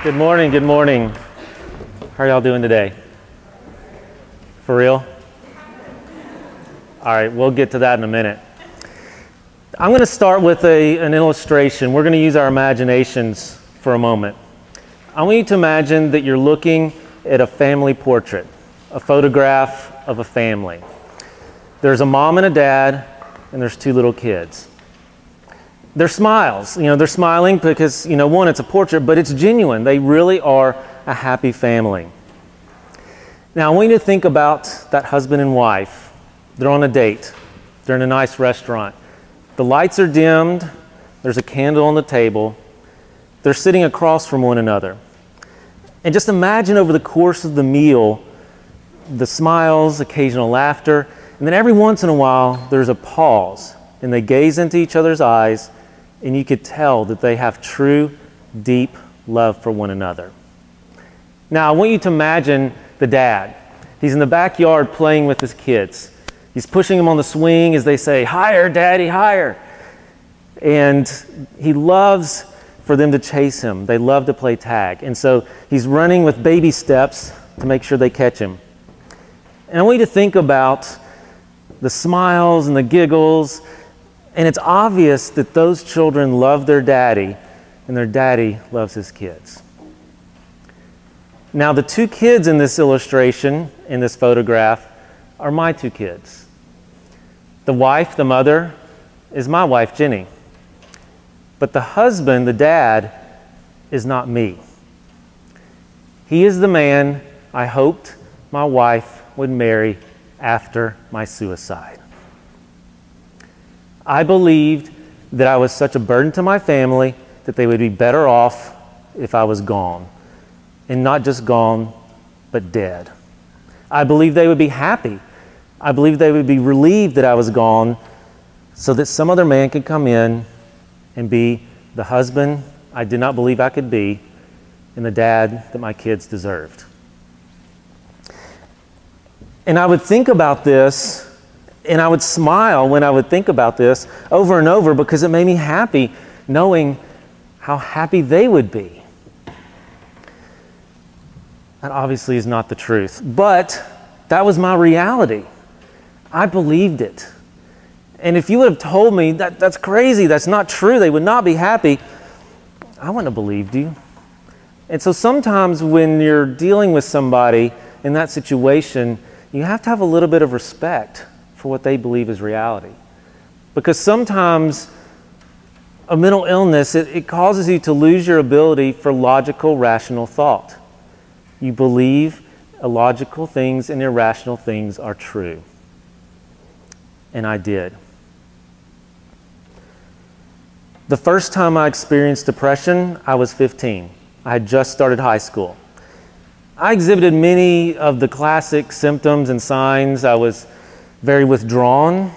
Good morning, good morning. How are y'all doing today? For real? All right, we'll get to that in a minute. I'm going to start with an illustration. We're going to use our imaginations for a moment. I want you to imagine that you're looking at a family portrait, a photograph of a family. There's a mom and a dad, and there's two little kids. Their smiles, they're smiling because, one, it's a portrait, but it's genuine. They really are a happy family. Now, I want you to think about that husband and wife. They're on a date. They're in a nice restaurant. The lights are dimmed. There's a candle on the table. They're sitting across from one another. And just imagine over the course of the meal, the smiles, occasional laughter, and then every once in a while, there's a pause, and they gaze into each other's eyes, and you could tell that they have true, deep love for one another. Now, I want you to imagine the dad. He's in the backyard playing with his kids. He's pushing them on the swing as they say, "Higher, Daddy, higher." And he loves for them to chase him. They love to play tag. And so he's running with baby steps to make sure they catch him. And I want you to think about the smiles and the giggles. And it's obvious that those children love their daddy, and their daddy loves his kids. Now, the two kids in this illustration, in this photograph, are my two kids. The wife, the mother, is my wife, Jenny. But the husband, the dad, is not me. He is the man I hoped my wife would marry after my suicide. I believed that I was such a burden to my family that they would be better off if I was gone. And not just gone, but dead. I believed they would be happy. I believed they would be relieved that I was gone so that some other man could come in and be the husband I did not believe I could be and the dad that my kids deserved. And I would think about this, and I would smile when I would think about this over and over because it made me happy knowing how happy they would be. That obviously is not the truth, but that was my reality. I believed it. And if you would have told me that's crazy, that's not true, they would not be happy, I wouldn't have believed you. And so sometimes when you're dealing with somebody in that situation, you have to have a little bit of respect for what they believe is reality. Because sometimes a mental illness, it causes you to lose your ability for logical, rational thought. You believe illogical things and irrational things are true. And I did. The first time I experienced depression, I was 15. I had just started high school. I exhibited many of the classic symptoms and signs. I was very withdrawn.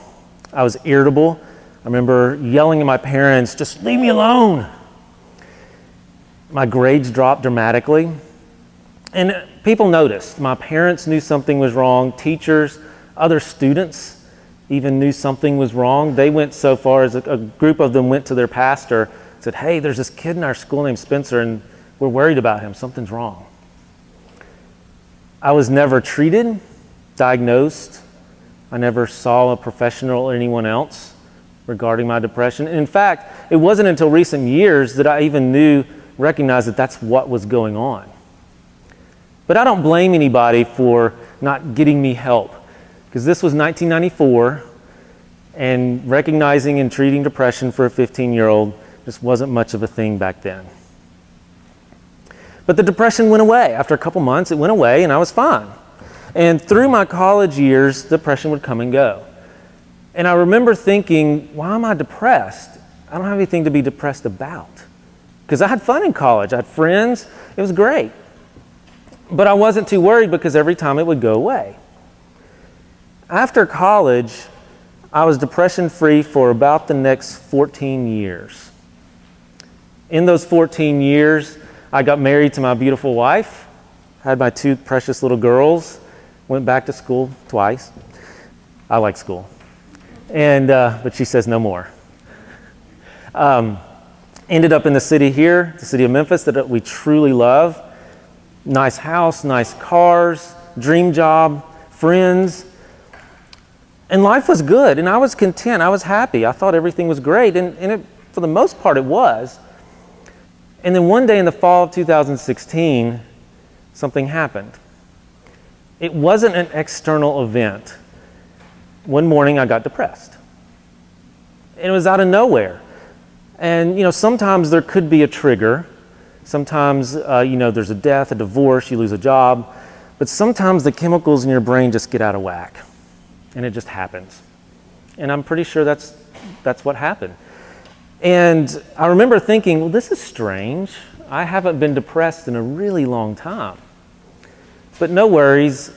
I was irritable. I remember yelling at my parents, "Just leave me alone." My grades dropped dramatically. And people noticed. My parents knew something was wrong. Teachers, other students even knew something was wrong. They went so far as a group of them went to their pastor and said, "Hey, there's this kid in our school named Spencer and we're worried about him. Something's wrong." I was never treated, diagnosed. I never saw a professional or anyone else regarding my depression. In fact, it wasn't until recent years that I even recognized that that's what was going on. But I don't blame anybody for not getting me help, because this was 1994, and recognizing and treating depression for a 15-year-old just wasn't much of a thing back then. But the depression went away. After a couple months, it went away and I was fine. And through my college years, depression would come and go. And I remember thinking, why am I depressed? I don't have anything to be depressed about. Because I had fun in college. I had friends. It was great. But I wasn't too worried because every time it would go away. After college, I was depression-free for about the next 14 years. In those 14 years, I got married to my beautiful wife, had my two precious little girls, went back to school twice. I like school. And, but she says no more. Ended up in the city here, the city of Memphis, that we truly love. Nice house, nice cars, dream job, friends. And life was good, and I was content. I was happy. I thought everything was great, and for the most part it was. And then one day in the fall of 2016, something happened. It wasn't an external event. One morning I got depressed. And it was out of nowhere. And sometimes there could be a trigger. Sometimes there's a death, a divorce, you lose a job. But sometimes the chemicals in your brain just get out of whack. And it just happens. And I'm pretty sure that's what happened. And I remember thinking, well, this is strange. I haven't been depressed in a really long time. But no worries,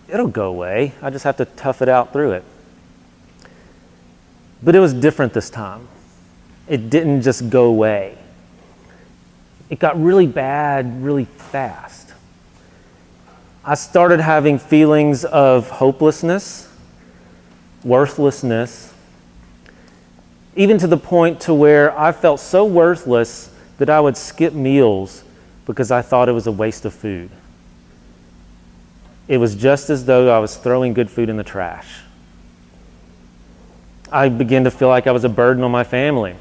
it'll go away. I just have to tough it out through it. But it was different this time. It didn't just go away. It got really bad really fast. I started having feelings of hopelessness, worthlessness, even to the point to where I felt so worthless that I would skip meals because I thought it was a waste of food. It was just as though I was throwing good food in the trash. I began to feel like I was a burden on my family.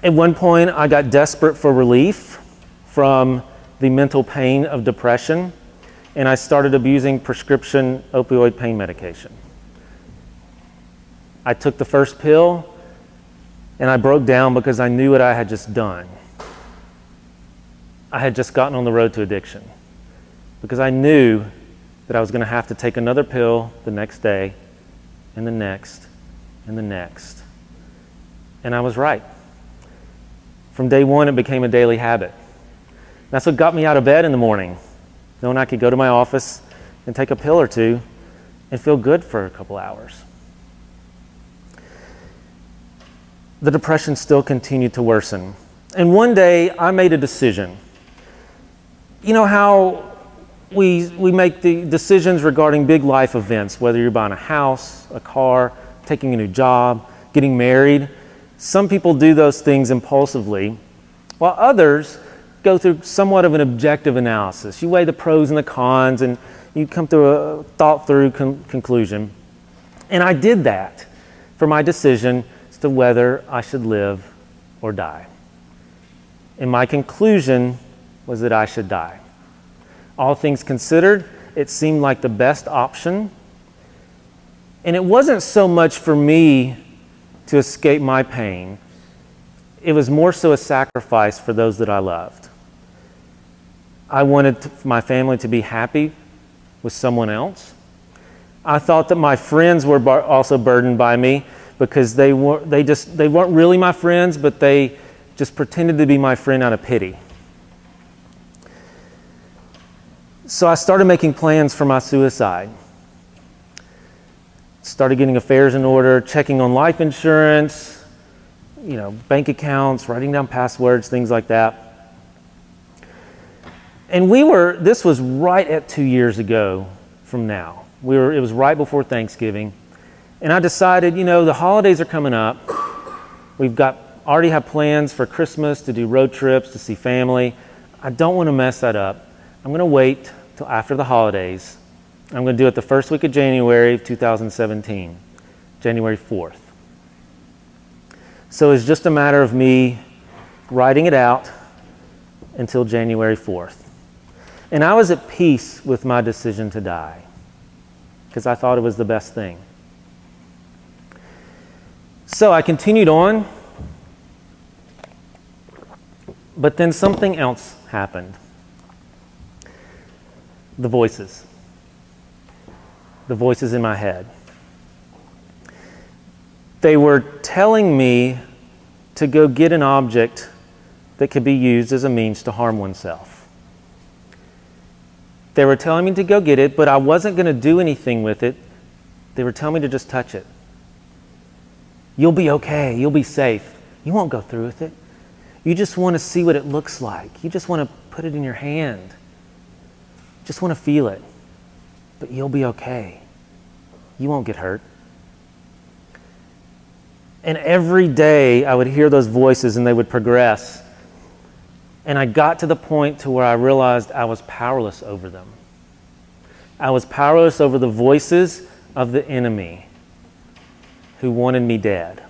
At one point, I got desperate for relief from the mental pain of depression, and I started abusing prescription opioid pain medication. I took the first pill, and I broke down because I knew what I had just done. I had just gotten on the road to addiction because I knew that I was going to have to take another pill the next day, and the next, and the next. And I was right. From day one, it became a daily habit. That's what got me out of bed in the morning, knowing I could go to my office and take a pill or two and feel good for a couple hours. The depression still continued to worsen. And one day, I made a decision. You know how we make the decisions regarding big life events, whether you're buying a house, a car, taking a new job, getting married. Some people do those things impulsively, while others go through somewhat of an objective analysis. You weigh the pros and the cons, and you come to a thought-through conclusion. And I did that for my decision as to whether I should live or die. And my conclusion was that I should die. All things considered, it seemed like the best option. And it wasn't so much for me to escape my pain. It was more so a sacrifice for those that I loved. I wanted my family to be happy with someone else. I thought that my friends were also burdened by me because they weren't really my friends, but they just pretended to be my friend out of pity. So I started making plans for my suicide. Started getting affairs in order, checking on life insurance, bank accounts, writing down passwords, things like that. And this was right at 2 years ago from now. It was right before Thanksgiving. And I decided, the holidays are coming up. Already have plans for Christmas to do road trips, to see family. I don't want to mess that up. I'm going to wait till after the holidays. I'm going to do it the first week of January of 2017, January 4th. So it's just a matter of me writing it out until January 4th. And I was at peace with my decision to die because I thought it was the best thing. So I continued on, but then something else happened. The voices in my head. They were telling me to go get an object that could be used as a means to harm oneself. They were telling me to go get it, but I wasn't going to do anything with it. They were telling me to just touch it. You'll be okay. You'll be safe. You won't go through with it. You just want to see what it looks like. You just want to put it in your hand. Just want to feel it. But you'll be okay. You won't get hurt. And every day I would hear those voices and they would progress. And I got to the point to where I realized I was powerless over them. I was powerless over the voices of the enemy who wanted me dead.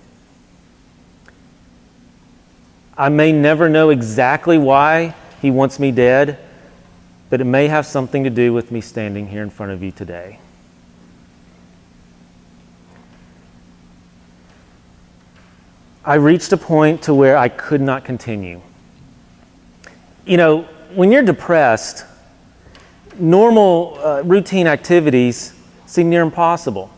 I may never know exactly why he wants me dead, but it may have something to do with me standing here in front of you today. I reached a point to where I could not continue. You know, when you're depressed, normal routine activities seem near impossible.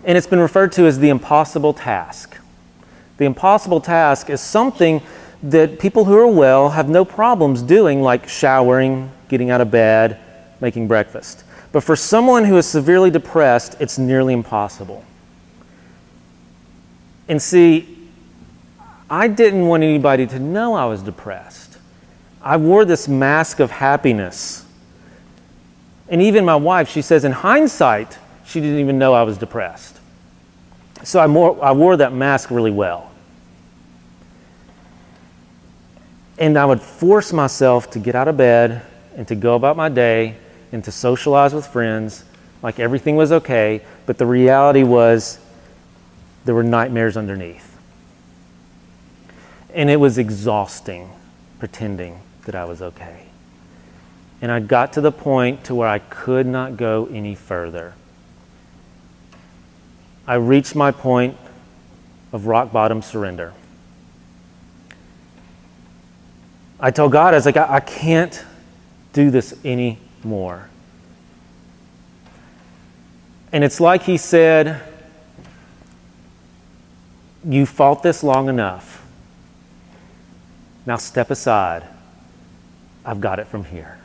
And it's been referred to as the impossible task. The impossible task is something that people who are well have no problems doing, like showering, getting out of bed, making breakfast. But for someone who is severely depressed, it's nearly impossible. And see, I didn't want anybody to know I was depressed. I wore this mask of happiness. And even my wife, she says in hindsight, she didn't even know I was depressed. So I wore that mask really well. And I would force myself to get out of bed and to go about my day and to socialize with friends like everything was okay, but the reality was there were nightmares underneath. And it was exhausting pretending that I was okay. And I got to the point to where I could not go any further. I reached my point of rock bottom surrender. I told God, I was like, I can't do this anymore. And it's like he said, you fought this long enough. Now step aside. I've got it from here.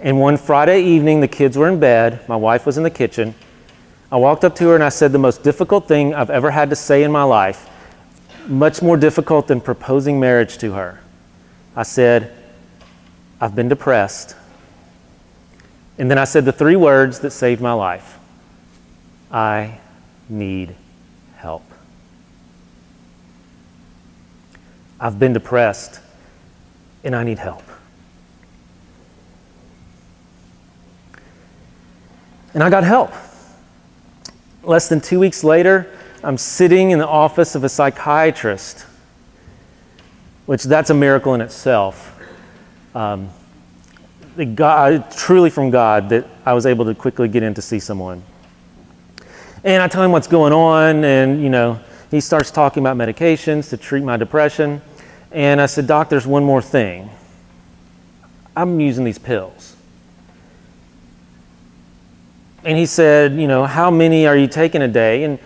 And one Friday evening, the kids were in bed. My wife was in the kitchen. I walked up to her and I said the most difficult thing I've ever had to say in my life, much more difficult than proposing marriage to her. I said, I've been depressed. And then I said the three words that saved my life. I need help. I've been depressed and I need help. And I got help. Less than 2 weeks later, I'm sitting in the office of a psychiatrist, which that's a miracle in itself. Truly from God that I was able to quickly get in to see someone. And I tell him what's going on, and he starts talking about medications to treat my depression. And I said, Doc, there's one more thing. I'm using these pills. And he said, how many are you taking a day? And,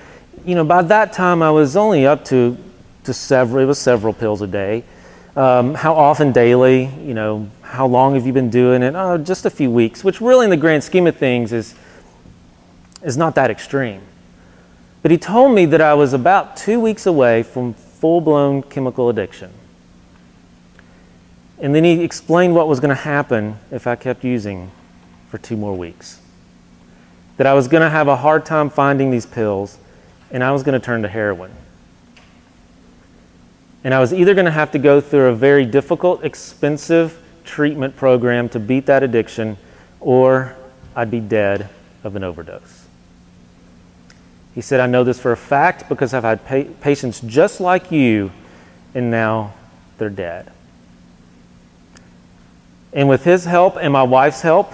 by that time I was only up to several pills a day. How often daily? How long have you been doing it? Oh, just a few weeks, which really in the grand scheme of things is not that extreme. But he told me that I was about 2 weeks away from full-blown chemical addiction. And then he explained what was going to happen if I kept using for 2 more weeks. That I was going to have a hard time finding these pills, and I was going to turn to heroin. And I was either going to have to go through a very difficult, expensive treatment program to beat that addiction, or I'd be dead of an overdose. He said, I know this for a fact because I've had patients just like you, and now they're dead. And with his help and my wife's help,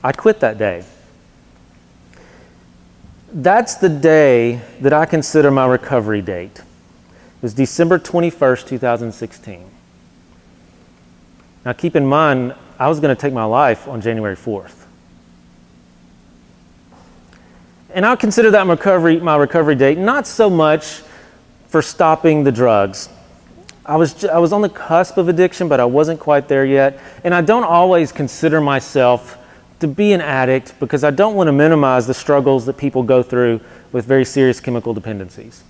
I quit that day. That's the day that I consider my recovery date. It was December 21st, 2016. Now keep in mind, I was going to take my life on January 4th. And I consider that my recovery date, not so much for stopping the drugs. I was on the cusp of addiction, but I wasn't quite there yet. And I don't always consider myself to be an addict because I don't want to minimize the struggles that people go through with very serious chemical dependencies.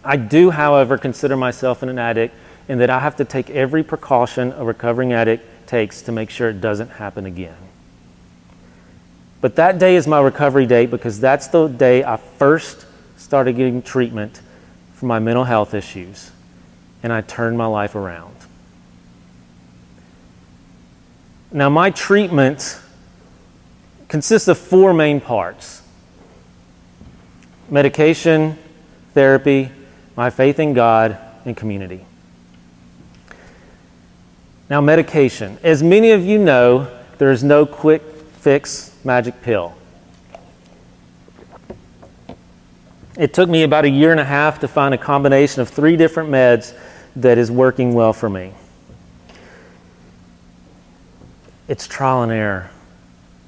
I do, however, consider myself an addict in that I have to take every precaution a recovering addict takes to make sure it doesn't happen again. But that day is my recovery date because that's the day I first started getting treatment for my mental health issues, and I turned my life around. Now, my treatment consists of 4 main parts: medication, therapy, my faith in God, and community. Now, medication. As many of you know, there is no quick fix magic pill. It took me about 1.5 years to find a combination of 3 different meds that is working well for me. It's trial and error.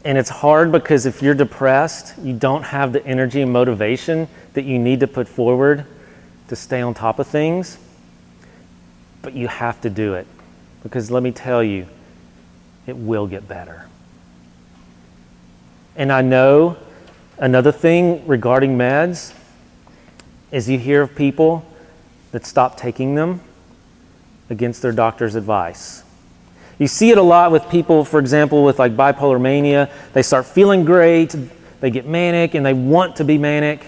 And it's hard because if you're depressed, you don't have the energy and motivation that you need to put forward to stay on top of things. But you have to do it, because let me tell you, it will get better. And I know another thing regarding meds is you hear of people that stop taking them against their doctor's advice. You see it a lot with people, for example, with like bipolar mania. They start feeling great, they get manic, and they want to be manic.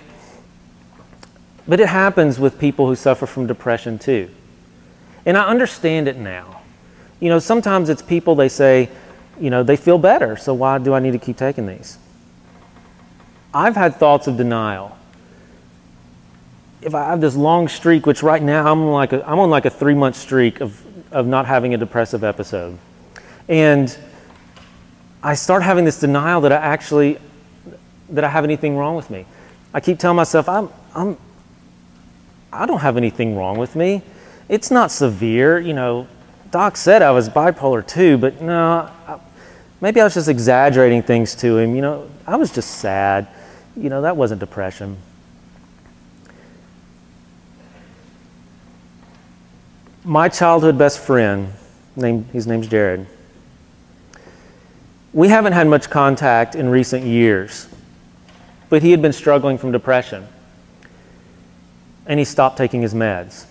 But it happens with people who suffer from depression too. And I understand it now. You know, sometimes it's people, they say, you know, they feel better, so why do I need to keep taking these? I've had thoughts of denial. If I have this long streak, which right now I'm on like a 3-month streak of not having a depressive episode. And I start having this denial that I have anything wrong with me. I keep telling myself, I don't have anything wrong with me. It's not severe. You know, Doc said I was bipolar too, but no, maybe I was just exaggerating things to him. You know, I was just sad. You know, that wasn't depression. My childhood best friend, his name's Jared. We haven't had much contact in recent years, but he had been struggling from depression, and he stopped taking his meds.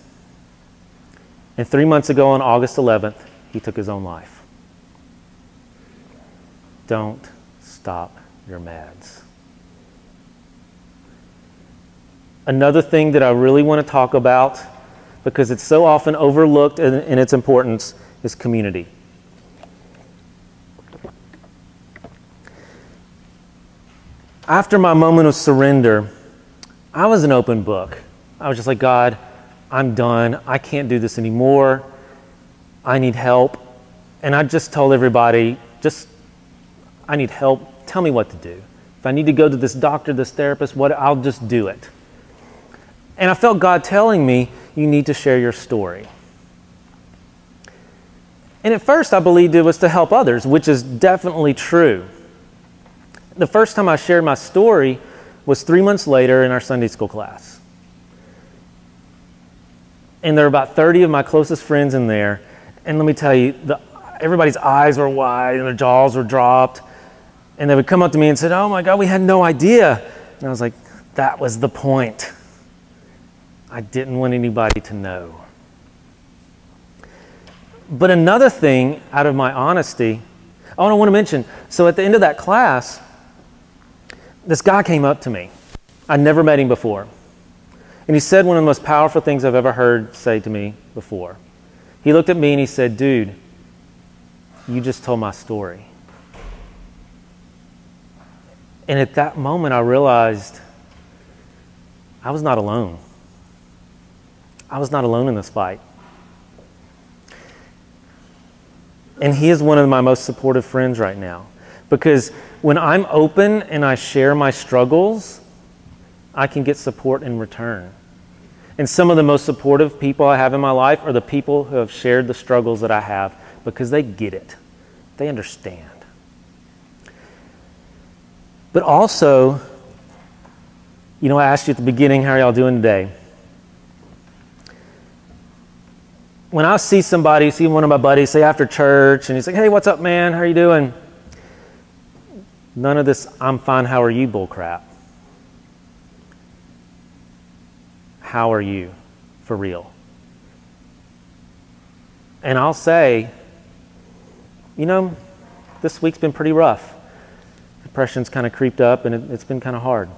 And 3 months ago, on August 11th, he took his own life. Don't stop your meds. Another thing that I really want to talk about, because it's so often overlooked in its importance, is community. After my moment of surrender, I was an open book. I was just like, God, I'm done. I can't do this anymore. I need help. And I just told everybody, I need help. Tell me what to do. If I need to go to this doctor, this therapist, I'll just do it. And I felt God telling me, you need to share your story. And at first I believed it was to help others, which is definitely true. The first time I shared my story was 3 months later in our Sunday school class. And there were about 30 of my closest friends in there. And let me tell you, everybody's eyes were wide and their jaws were dropped. And they would come up to me and say, oh my God, we had no idea. And I was like, that was the point. I didn't want anybody to know. But another thing, out of my honesty, I want to mention, so at the end of that class, this guy came up to me. I'd never met him before. And he said one of the most powerful things I've ever heard say to me before. He looked at me and he said, dude, you just told my story. And at that moment I realized I was not alone. I was not alone in this fight. And he is one of my most supportive friends right now. Because when I'm open and I share my struggles, I can get support in return. And some of the most supportive people I have in my life are the people who have shared the struggles that I have, because they get it. They understand. But also, you know, I asked you at the beginning, how are y'all doing today? When I see somebody, see one of my buddies, say after church, and he's like, hey, what's up, man? How are you doing? None of this, I'm fine, how are you, bull crap. How are you, for real? And I'll say, you know, this week's been pretty rough. Depression's kind of creeped up, and it's been kind of hard.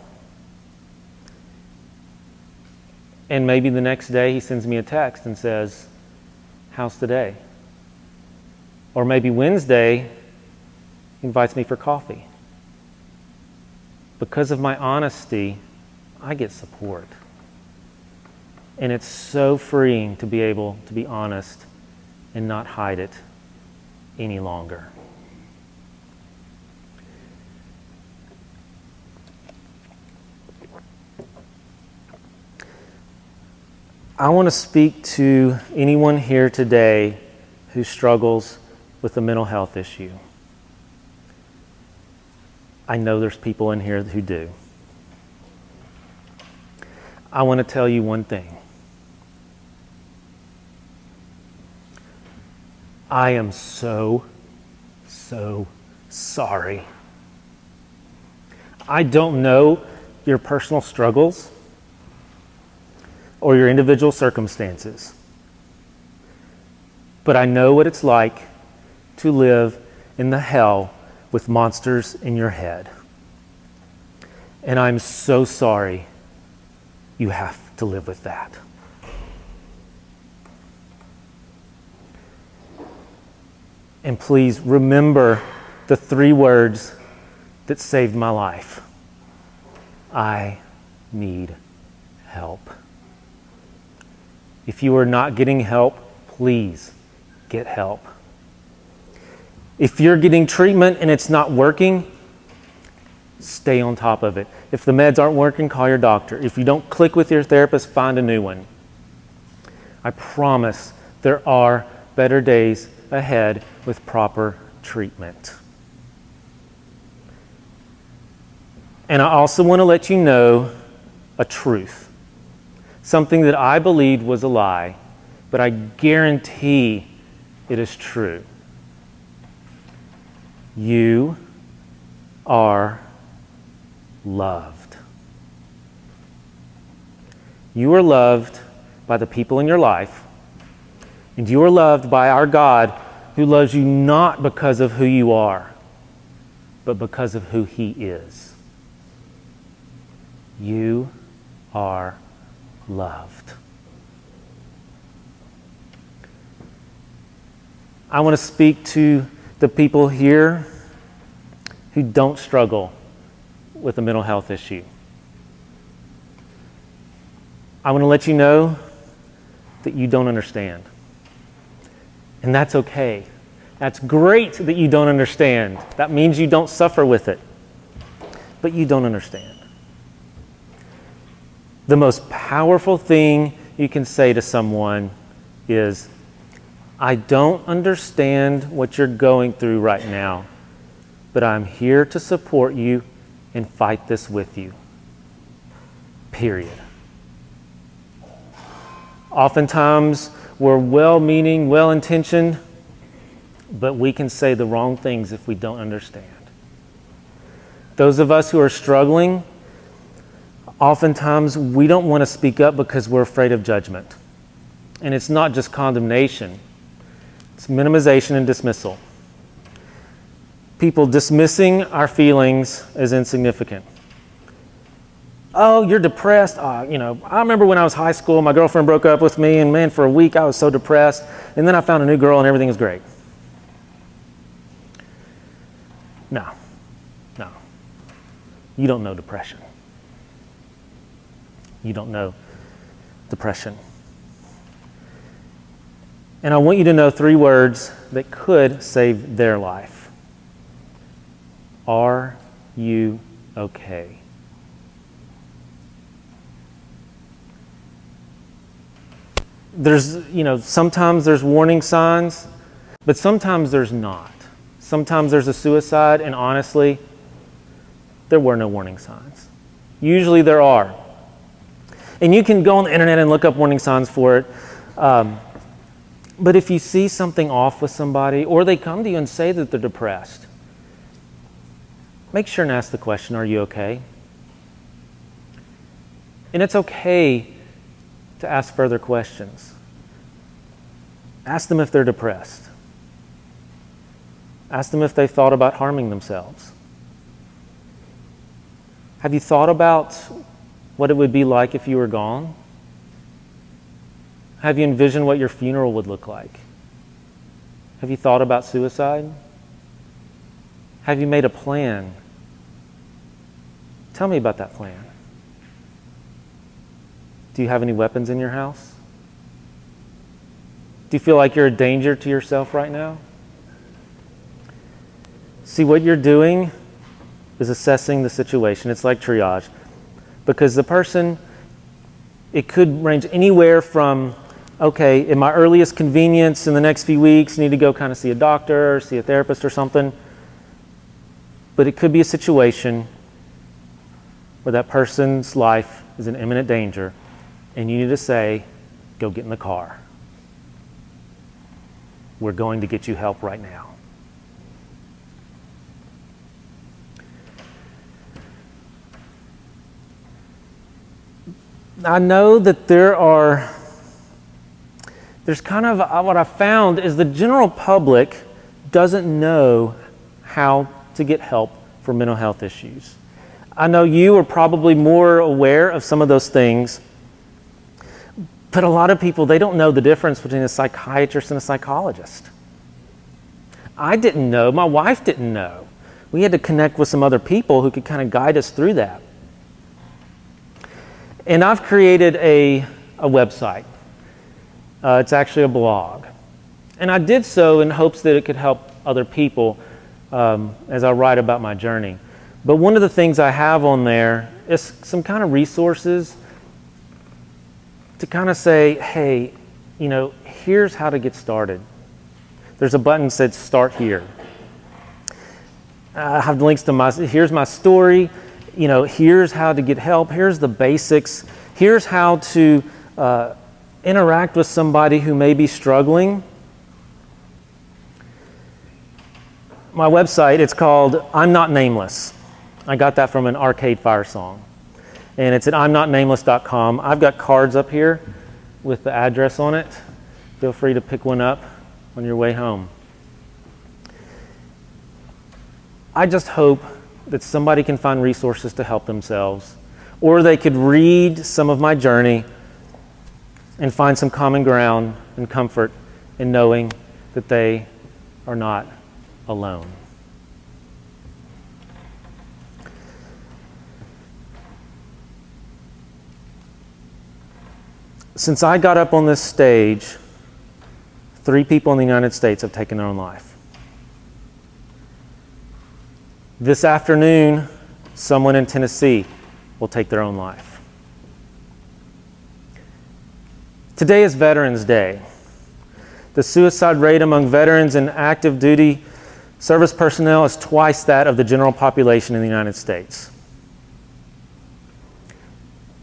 And maybe the next day he sends me a text and says, "How's today?" Or maybe Wednesday he invites me for coffee. Because of my honesty, I get support. And it's so freeing to be able to be honest and not hide it any longer. I want to speak to anyone here today who struggles with a mental health issue. I know there's people in here who do. I want to tell you one thing. I am so sorry. I don't know your personal struggles or your individual circumstances, but I know what it's like to live in the hell with monsters in your head. And I'm so sorry you have to live with that. And please remember the 3 words that saved my life. I need help. If you are not getting help, please get help. If you're getting treatment and it's not working, stay on top of it. If the meds aren't working, call your doctor. If you don't click with your therapist, find a new one. I promise there are better days ahead with proper treatment. And I also want to let you know a truth. Something that I believed was a lie, but I guarantee it is true. You are loved. You are loved by the people in your life, and you are loved by our God, who loves you not because of who you are, but because of who He is. You are loved. I want to speak to the people here who don't struggle with a mental health issue. I want to let you know that you don't understand. And that's okay. That's great that you don't understand. That means you don't suffer with it. But you don't understand. The most powerful thing you can say to someone is, I don't understand what you're going through right now, but I'm here to support you and fight this with you. Period. Oftentimes, we're well-meaning, well-intentioned, but we can say the wrong things if we don't understand. Those of us who are struggling, oftentimes we don't want to speak up because we're afraid of judgment. And it's not just condemnation. It's minimization and dismissal. People dismissing our feelings as insignificant. Oh, you're depressed. I remember when I was high school, my girlfriend broke up with me, and man, for a week I was so depressed. And then I found a new girl and everything is great. No. You don't know depression. You don't know depression. And I want you to know 3 words that could save their life. Are you okay? Sometimes there's warning signs, but sometimes there's not. Sometimes there's a suicide, and honestly, there were no warning signs. Usually there are. And you can go on the internet and look up warning signs for it. But if you see something off with somebody, or they come to you and say that they're depressed, make sure and ask the question, are you okay? And it's okay to ask further questions. Ask them if they're depressed. Ask them if they've thought about harming themselves. Have you thought about what it would be like if you were gone? Have you envisioned what your funeral would look like? Have you thought about suicide? Have you made a plan? Tell me about that plan. Do you have any weapons in your house? Do you feel like you're a danger to yourself right now? See, what you're doing is assessing the situation. It's like triage. Because the person, it could range anywhere from, okay, in my earliest convenience in the next few weeks, need to go kind of see a doctor or see a therapist or something. But it could be a situation where that person's life is in imminent danger and you need to say, go get in the car. We're going to get you help right now. I know that there's kind of, what I found is the general public doesn't know how to get help for mental health issues. I know you are probably more aware of some of those things, but a lot of people, they don't know the difference between a psychiatrist and a psychologist. I didn't know, my wife didn't know. We had to connect with some other people who could kind of guide us through that. And I've created a website. It's actually a blog. And I did so in hopes that it could help other people as I write about my journey. But one of the things I have on there is some kind of resources to kind of say, hey, you know, here's how to get started. There's a button that says start here. I have links to here's my story. You know, here's how to get help. Here's the basics. Here's how to interact with somebody who may be struggling. My website, it's called I'm Not Nameless. I got that from an Arcade Fire song. And it's at imnotnameless.com. I've got cards up here with the address on it. Feel free to pick one up on your way home. I just hope that somebody can find resources to help themselves, or they could read some of my journey and find some common ground and comfort in knowing that they are not alone. Since I got up on this stage, 3 people in the United States have taken their own life. This afternoon, someone in Tennessee will take their own life. Today is Veterans Day. The suicide rate among veterans and active duty service personnel is twice that of the general population in the United States.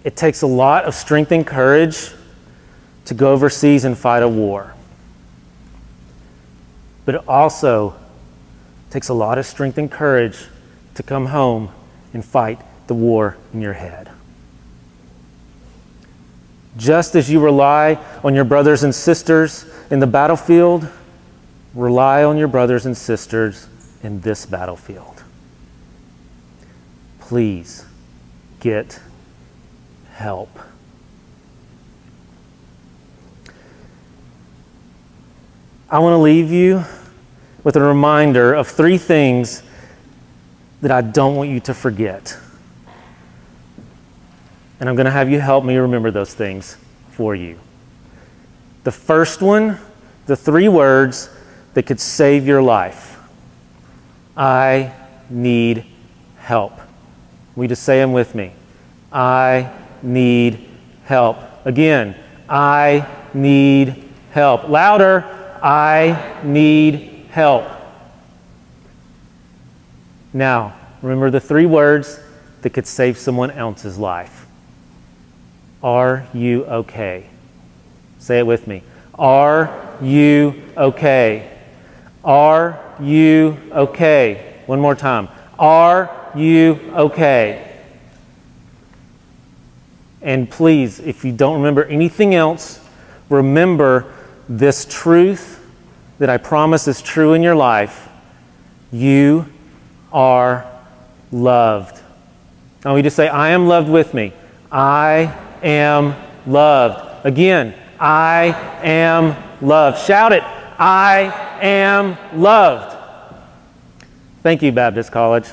It takes a lot of strength and courage to go overseas and fight a war. But it also takes a lot of strength and courage to come home and fight the war in your head. Just as you rely on your brothers and sisters in the battlefield, rely on your brothers and sisters in this battlefield. Please get help. I want to leave you with a reminder of 3 things that I don't want you to forget. And I'm going to have you help me remember those things for you. The first one, the 3 words that could save your life. I need help. We just say them with me. I need help. Again, I need help. Louder. I need help. Now, remember the 3 words that could save someone else's life. Are you okay? Say it with me. Are you okay? Are you okay? One more time. Are you okay? And please, if you don't remember anything else, remember this truth that I promise is true in your life. You are loved. Now we just say, I am loved with me. I am loved. Again, I am loved. Shout it. I am loved. Thank you, Baptist College.